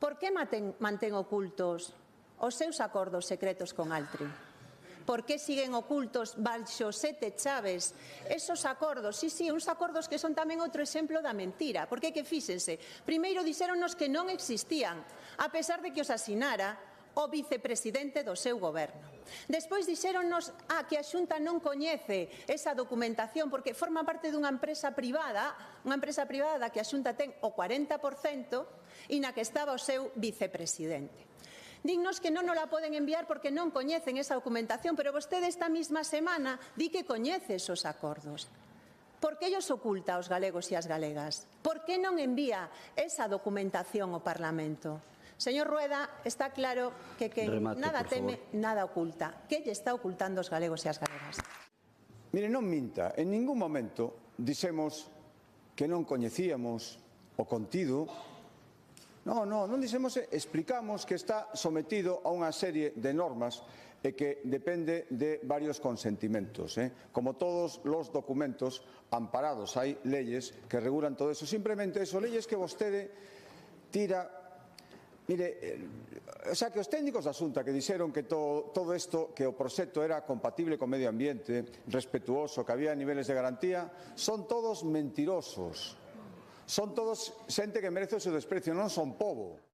Por que mantén ocultos os seus acordos secretos con Altri? Por que siguen ocultos baixo 7 chaves esos acordos? Sí, uns acordos que son tamén outro exemplo da mentira. Porque que fíxense, primeiro dixéronnos que non existían, a pesar de que os asinara o vicepresidente do seu goberno. Despois dixéronnos que a Xunta non coñece esa documentación porque forma parte dunha empresa privada da que a Xunta ten o 40% e na que estaba o seu vicepresidente. Dignos que non nos la poden enviar porque non coñecen esa documentación, pero vostede esta mesma semana di que coñece esos acordos. Por que ellos oculta aos galegos e as galegas? Por que non envía esa documentación ao Parlamento? Señor Rueda, está claro que nada teme, nada oculta. Que lle está ocultando aos galegos e as galegas? Mire, non minta. En ningún momento dixemos que non coñecíamos o contido. Non dixemos, explicamos que está sometido a unha serie de normas e que depende de varios consentimentos. Como todos os documentos amparados, hai leyes que regulan todo eso. Simplemente eso, leyes que vostede tira. Mire, que os técnicos da Xunta que dixeron que todo isto, que o proxecto era compatible co medio ambiente, respetuoso, que había niveles de garantía, son todos mentirosos. Son todos xente que merece o seu desprecio, non son pobo.